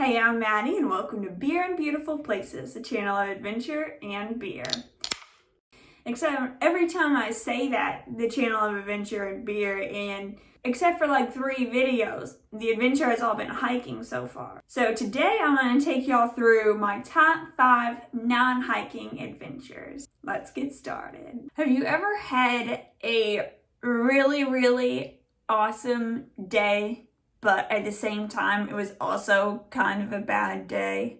Hey, I'm Maddie and welcome to Beer and Beautiful Places, a channel of adventure and beer. Except every time I say that, the channel of adventure and beer, and except for like 3 videos, the adventure has all been hiking so far. So today I'm going to take y'all through my top 5 non-hiking adventures. Let's get started. Have you ever had a really awesome day, but at the same time, it was also kind of a bad day?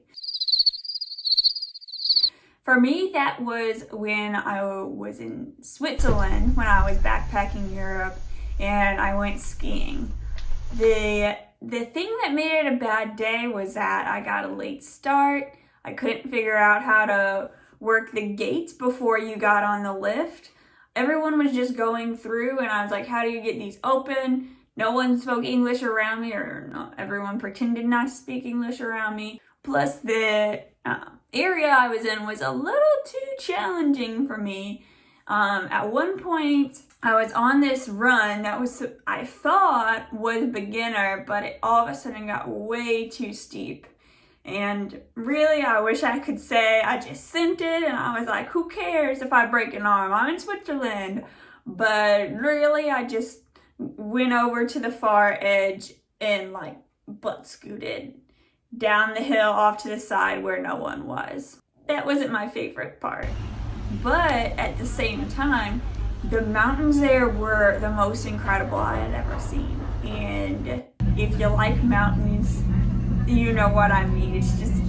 For me, that was when I was in Switzerland, when I was backpacking Europe, and I went skiing. The thing that made it a bad day was that I got a late start. I couldn't figure out how to work the gates before you got on the lift. Everyone was just going through, and I was like, how do you get these open? No one spoke English around me, or not, everyone pretended not to speak English around me. Plus, the area I was in was a little too challenging for me. At one point, I was on this run that I thought was beginner, but it all of a sudden got way too steep. And really, I wish I could say I just sent it, and I was like, who cares if I break an arm? I'm in Switzerland. But really, I just went over to the far edge and like butt scooted down the hill off to the side where no one was. That wasn't my favorite part. But at the same time, the mountains there were the most incredible I had ever seen. And if you like mountains, you know what I mean. It's just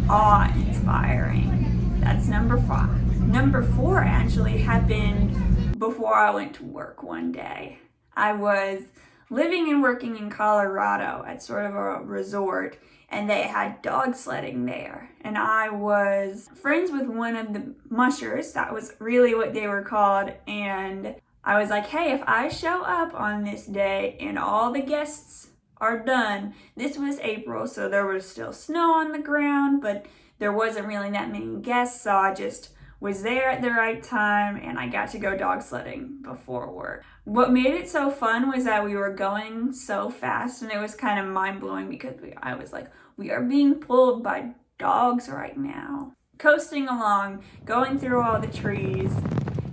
awe-inspiring. That's number 5. Number 4 actually happened before I went to work one day. I was living and working in Colorado at sort of a resort, and they had dog sledding there. And I was friends with one of the mushers, that was really what they were called, and I was like, hey, if I show up on this day and all the guests are done, this was April, so there was still snow on the ground, but there wasn't really that many guests, so I just was there at the right time, and I got to go dog sledding before work. What made it so fun was that we were going so fast, and it was kind of mind-blowing because I was like, we are being pulled by dogs right now. Coasting along, going through all the trees,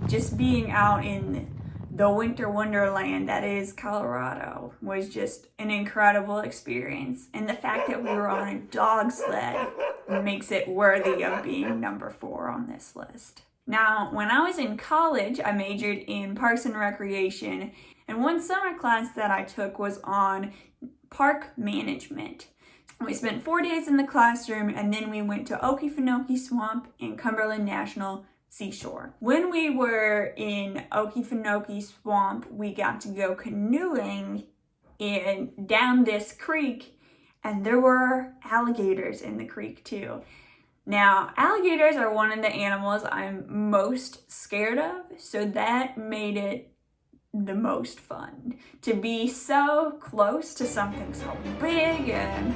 just being out in the winter wonderland that is Colorado was just an incredible experience. And the fact that we were on a dog sled makes it worthy of being number 4 on this list. Now, when I was in college, I majored in Parks and Recreation, and one summer class that I took was on park management. We spent 4 days in the classroom, and then we went to Okefenokee Swamp and Cumberland National Seashore. When we were in Okefenokee Swamp, we got to go canoeing down this creek, and there were alligators in the creek too. Now, alligators are one of the animals I'm most scared of, so that made it the most fun. To be so close to something so big and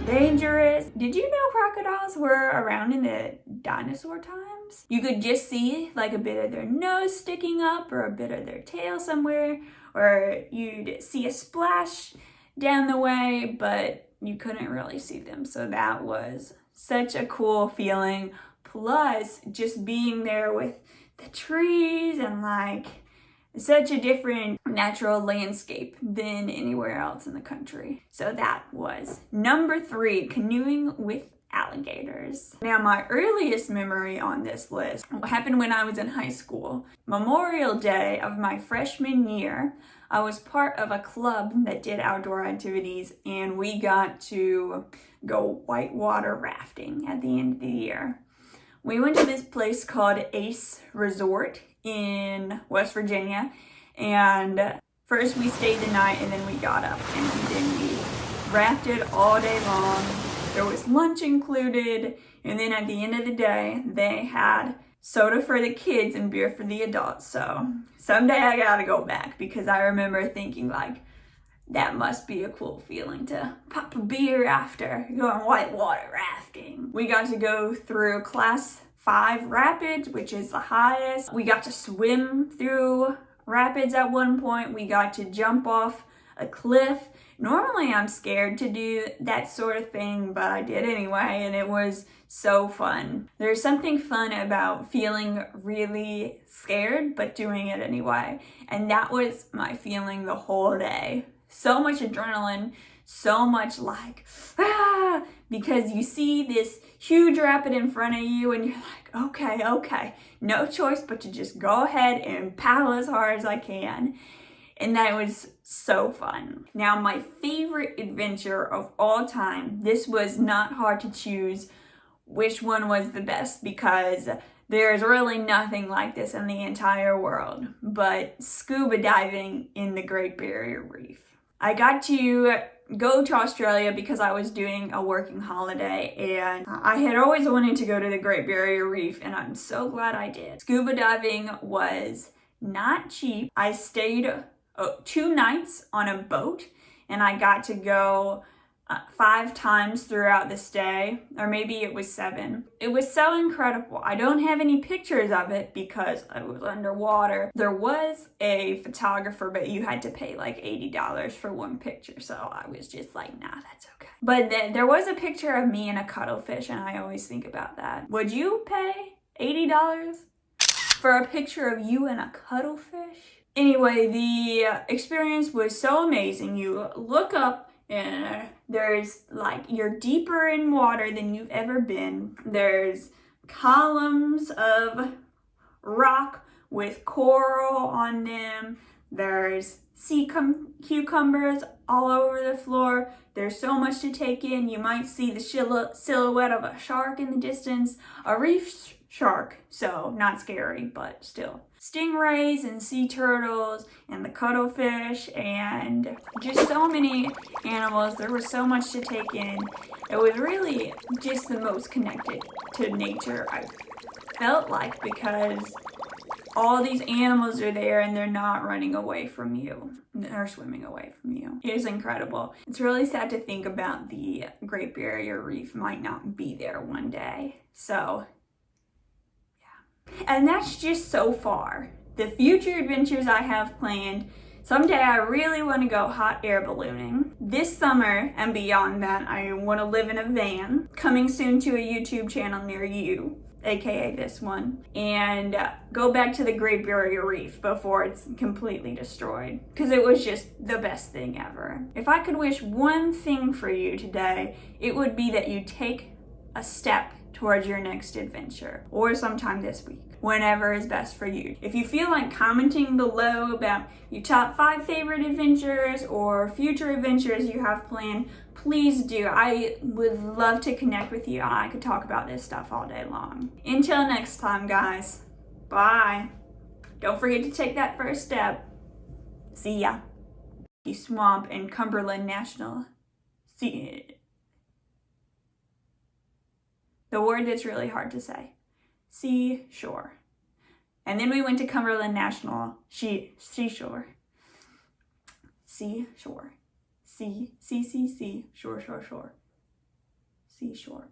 dangerous. Did you know crocodiles were around in the dinosaur times? You could just see like a bit of their nose sticking up or a bit of their tail somewhere, or you'd see a splash down the way, but you couldn't really see them. So that was such a cool feeling. Plus, just being there with the trees and like such a different natural landscape than anywhere else in the country. So that was number 3, canoeing with alligators. Now, my earliest memory on this list happened when I was in high school. Memorial Day of my freshman year, I was part of a club that did outdoor activities, and we got to go whitewater rafting at the end of the year. We went to this place called Ace Resort in West Virginia, and first we stayed the night, and then we got up, and then we rafted all day long. There was lunch included, and then at the end of the day, they had soda for the kids and beer for the adults. So someday I gotta go back, because I remember thinking like, that must be a cool feeling to pop a beer after going whitewater rafting. We got to go through Class 5 rapids, which is the highest. We got to swim through rapids at one point. We got to jump off a cliff Normally I'm scared to do that sort of thing, but I did anyway, and it was so fun. There's something fun about feeling really scared, but doing it anyway. And that was my feeling the whole day. So much adrenaline, so much like, because you see this huge rapid in front of you and you're like, okay, no choice but to just go ahead and paddle as hard as I can. And that was so fun. Now, my favorite adventure of all time, this was not hard to choose which one was the best because there's really nothing like this in the entire world, but scuba diving in the Great Barrier Reef. I got to go to Australia because I was doing a working holiday, and I had always wanted to go to the Great Barrier Reef, and I'm so glad I did. Scuba diving was not cheap. I stayed 2 nights on a boat, and I got to go 5 times throughout the stay, or maybe it was 7. It was so incredible. I don't have any pictures of it because I was underwater. There was a photographer, but you had to pay like $80 for one picture, so I was just like, nah, that's okay. But there was a picture of me and a cuttlefish, and I always think about that. Would you pay $80 for a picture of you and a cuttlefish? Anyway, the experience was so amazing. You look up and there's like, you're deeper in water than you've ever been. There's columns of rock with coral on them. There's sea cucumbers all over the floor. There's so much to take in. You might see the silhouette of a shark in the distance, a reef shark, so not scary, but still. Stingrays and sea turtles and the cuttlefish and just so many animals. There was so much to take in. It was really just the most connected to nature I felt like, because all these animals are there and they're not running away from you. They're swimming away from you. It is incredible. It's really sad to think about the Great Barrier Reef might not be there one day. So and that's just so far. The future adventures I have planned. Someday I really want to go hot air ballooning. This summer and beyond that, I want to live in a van. Coming soon to a YouTube channel near you, aka this one. And go back to the Great Barrier Reef before it's completely destroyed. Because it was just the best thing ever. If I could wish one thing for you today, it would be that you take a step towards your next adventure, or sometime this week, whenever is best for you. If you feel like commenting below about your top 5 favorite adventures or future adventures you have planned, please do. I would love to connect with you. I could talk about this stuff all day long. Until next time, guys. Bye. Don't forget to take that first step. See ya. Swamp and Cumberland National. The word that's really hard to say. Seashore. And then we went to Cumberland National Seashore. Seashore. Shore. Seashore.